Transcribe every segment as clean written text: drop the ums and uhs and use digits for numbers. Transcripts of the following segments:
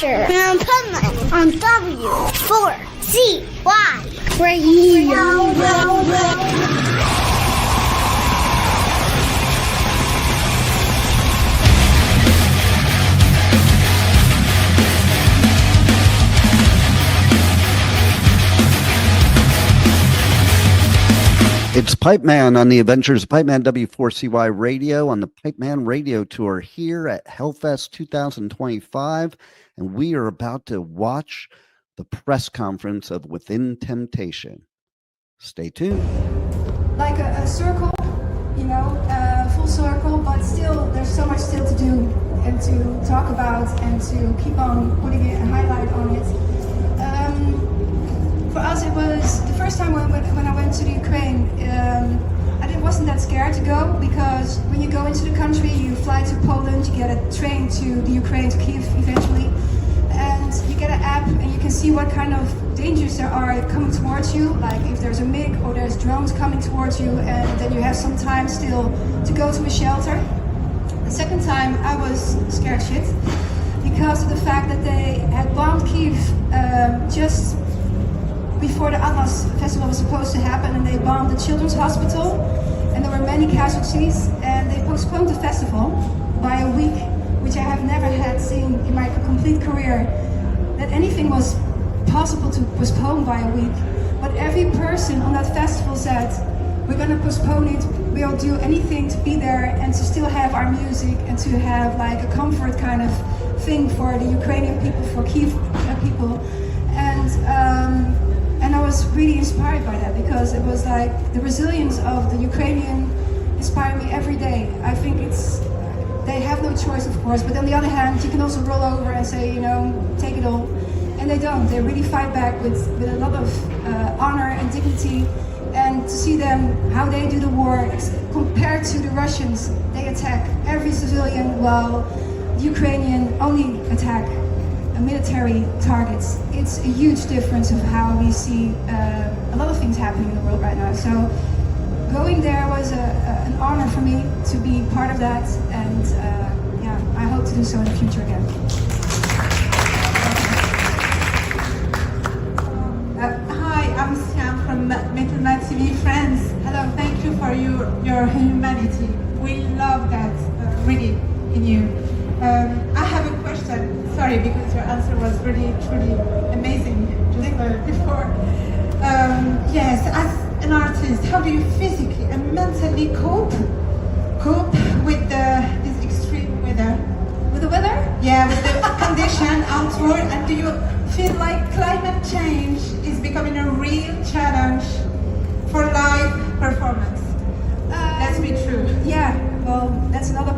Adventure on Pipeman on W4CY Radio. It's Pipeman on the Adventures of Pipeman W4CY Radio on the Pipeman Radio Tour here at Hellfest 2025. And we are about to watch the press conference of Within Temptation. Stay tuned. Like a circle, you know, full circle, but still there's so much still to do and to talk about and to keep on putting a highlight on it. For us, it was the first time when I went to the Ukraine. I wasn't that scared to go because when you go into the country, you fly to Poland, you get a train to the Ukraine, to Kiev eventually, and you get an app and you can see what kind of dangers there are coming towards you, like if there's a MiG or there's drones coming towards you, and then you have some time still to go to a shelter. The second time I was scared shit because of the fact that they had bombed Kiev just before the Atlas festival was supposed to happen, and they bombed the children's hospital, and there were many casualties, and they postponed the festival by a week, which I have never had seen in my complete career, that anything was possible to postpone by a week. But every person on that festival said, we're going to postpone it, we'll do anything to be there and to still have our music and to have like a comfort kind of thing for the Ukrainian people, for Kiev people. And I was really inspired by that because it was like the resilience of the Ukrainian inspired me every day. I think they have no choice, of course, but on the other hand, you can also roll over and say, you know, take it all. And they don't. They really fight back with a lot of honor and dignity. And to see them, how they do the war, compared to the Russians, they attack every civilian while the Ukrainian only attack military targets. It's a huge difference of how we see a lot of things happening in the world right now. So going there was an honor for me to be part of that, and yeah, I hope to do so in the future again. Hi, I'm Sam from Metal Night TV Friends. Hello, thank you for your humanity. We love that really in you. I have a question. Sorry, because your answer was really, truly amazing just before. Yes, as an artist, how do you physically and mentally cope with this extreme weather? With the weather? Yeah, with the condition outward. And do you feel like climate change is becoming a real challenge for live performance? Let's be true. Yeah, well, that's another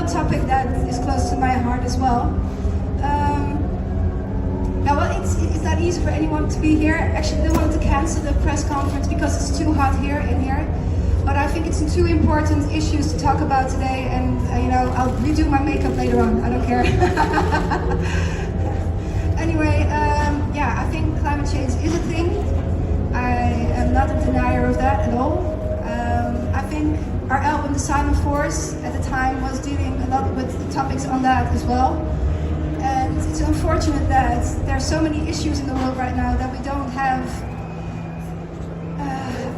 topic that is close to my heart as well. Well, it's not easy for anyone to be here. Actually, they wanted to cancel the press conference because it's too hot here in here. But I think it's two important issues to talk about today, and you know, I'll redo my makeup later on. I don't care. Anyway, yeah, I think climate change is a thing. I am not a denier of that at all. I think our album, The Silent Force, at the time was dealing a lot with the topics on that as well. And it's unfortunate that there are so many issues in the world right now that we don't have,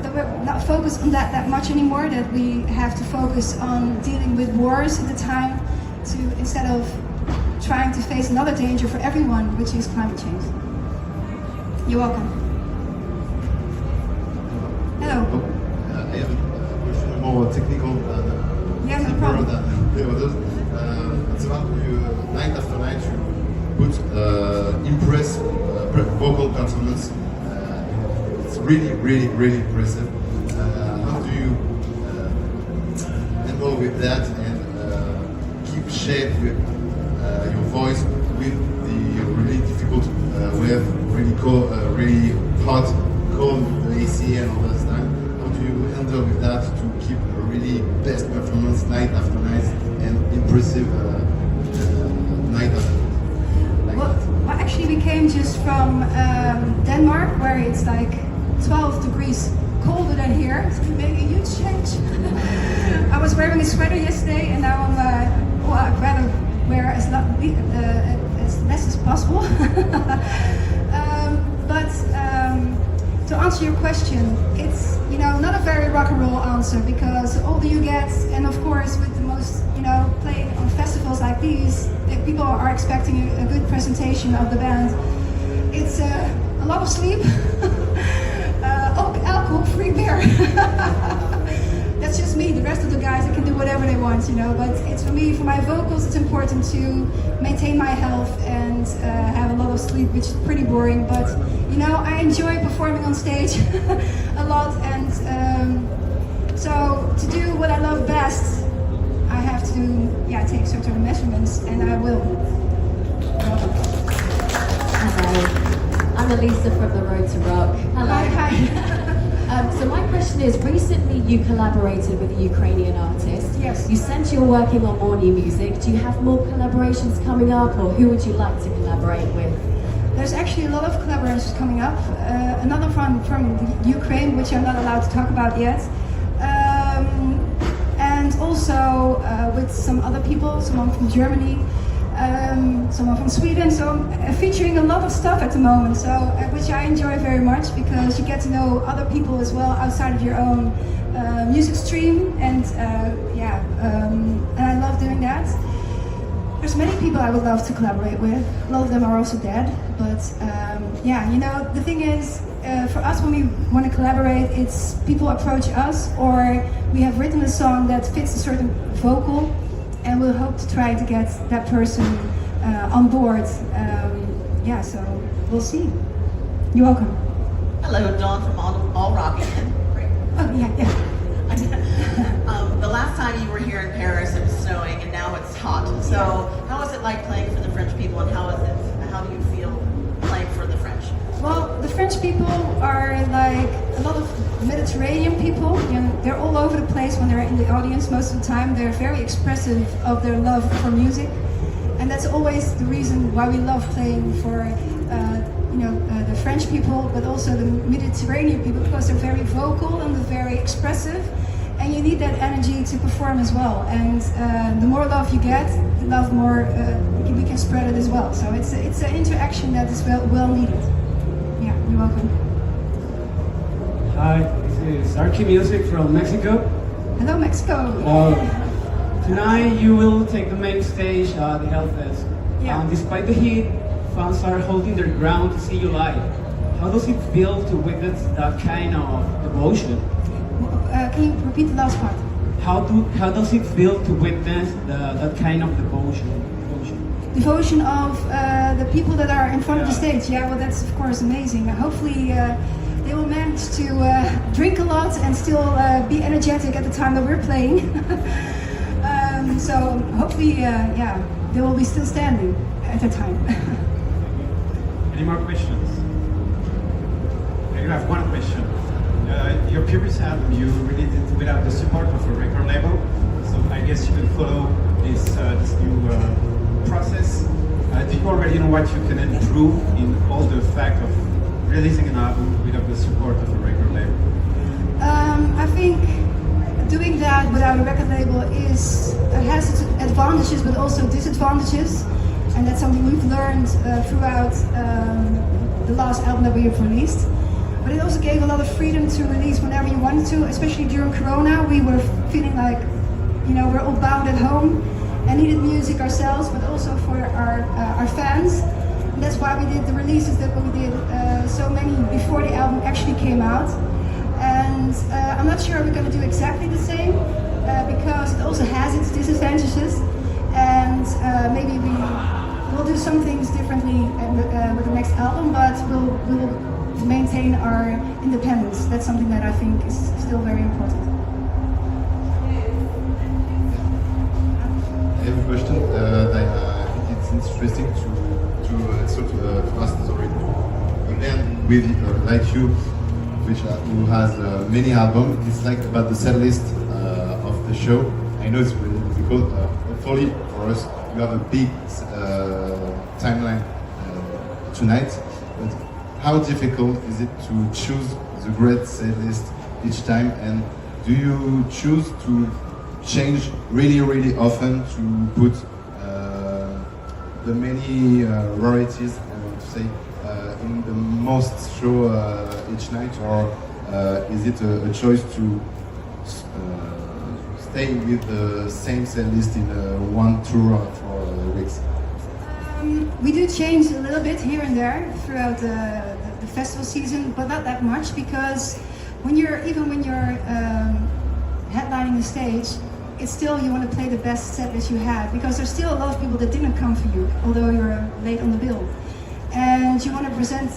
that we're not focused on that much anymore, that we have to focus on dealing with wars at the time instead of trying to face another danger for everyone, which is climate change. You're welcome. Hello. I have a question more technical than yeah, no problem. The others. It's about you, night after night you put impress vocal performance. It's really, really, really impressive. How do you handle with that and keep shape with your voice with the really difficult weather, really hot, cold, the AC and all that stuff? How do you handle with that to keep a really best performance night after night and impressive night after night? Well, actually we came just from Denmark, where it's like 12 degrees colder than here, so it made a huge change. I was wearing a sweater yesterday, and now I'd rather wear as less as possible. But to answer your question, it's not a very rock and roll answer, because the older you get, and of course with the most playing on festivals like these, people are expecting a good presentation of the band. It's a lot of sleep, alcohol-free beer. That's just me. The rest of the guys, they can do whatever they want, But it's for me, for my vocals, it's important to maintain my health and have a lot of sleep, which is pretty boring. But I enjoy performing on stage a lot, and so to do what I love best, I have to take certain measurements, and I will. Hello, I'm Elisa from the Road to Rock. Hello. Hi. So my question is, recently you collaborated with a Ukrainian artist. Yes. You said you're working on more new music. Do you have more collaborations coming up, or who would you like to collaborate with? There's actually a lot of collaborations coming up. Another from Ukraine, which I'm not allowed to talk about yet. And also with some other people, someone from Germany, someone from Sweden. So I'm featuring a lot of stuff at the moment, so which I enjoy very much, because you get to know other people as well outside of your own music stream, and and I love doing that. There's many people I would love to collaborate with. A lot of them are also dead, but the thing is, for us, when we want to collaborate, it's people approach us, or we have written a song that fits a certain vocal, and we'll hope to try to get that person on board. So we'll see. You're welcome. Hello, Dawn from All Rockin'. Oh, yeah. The last time you were here in Paris, it was snowing, and now it's hot. So, how is it like playing for the French people, and how do you feel playing for the French? Well, the French people are like a lot of Mediterranean people. They're all over the place when they're in the audience. Most of the time, they're very expressive of their love for music, and that's always the reason why we love playing for the French people, but also the Mediterranean people, because they're very vocal and they're very expressive, and you need that energy to perform as well. And the more love you get, the love more we can spread it as well. So it's an interaction that is well needed. Yeah, you're welcome. Hi, this is Archie Music from Mexico. Hello, Mexico. Tonight you will take the main stage at the Hellfest. Yeah. Despite the heat, fans are holding their ground to see you live. How does it feel to witness that kind of devotion? Can you repeat the last part? How does it feel to witness that kind of devotion? Devotion of the people that are in front of the stage. Yeah, well, that's of course amazing. Hopefully they will manage to drink a lot and still be energetic at the time that we're playing. So hopefully, they will be still standing at the time. Any more questions? I have one question. Your previous album, you released it without the support of a record label, so I guess you will follow this new process. Do you already know what you can improve in all the fact of releasing an album without the support of a record label? I think doing that without a record label has its advantages but also disadvantages, and that's something we've learned throughout the last album that we have released. But it also gave a lot of freedom to release whenever you wanted to, especially during Corona. We were feeling like, we're all bound at home and needed music ourselves, but also for our fans. And that's why we did the releases that we did, so many before the album actually came out. And I'm not sure we're going to do exactly the same, because it also has its disadvantages. And maybe we'll do some things differently with the next album, but we'll maintain our independence. That's something that I think is still very important. I have a question that I think it's interesting to ask a man with like you, who has many albums. It's like about the set list of the show. I know it's really difficult. Hopefully for us, you have a big timeline tonight. But how difficult is it to choose the great set list each time? And do you choose to change really, really often to put the many rarities, I want to say, in the most show each night, or is it a choice to stay with the same set list in one tour for weeks? We do change a little bit here and there throughout the festival season, but not that much, because when you're headlining the stage, it's still, you want to play the best set list you have, because there's still a lot of people that didn't come for you, although you're late on the bill, and you want to present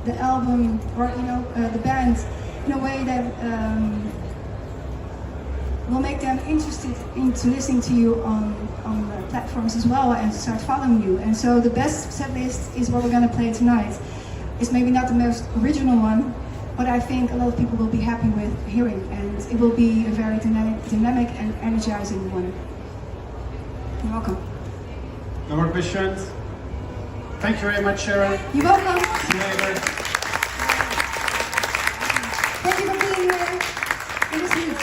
the album or the band in a way that will make them interested into listening to you on platforms as well, and start following you. And so the best set list is what we're going to play tonight. It's maybe not the most original one, but I think a lot of people will be happy with hearing, and it will be a very dynamic and energizing one. You're welcome. No more questions? Thank you very much, Sharon. You're welcome. See you later. Thank you for being here in this week.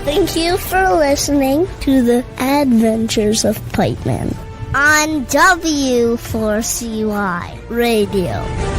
Thank you for listening to the Adventures of Pipeman on W4CY Radio.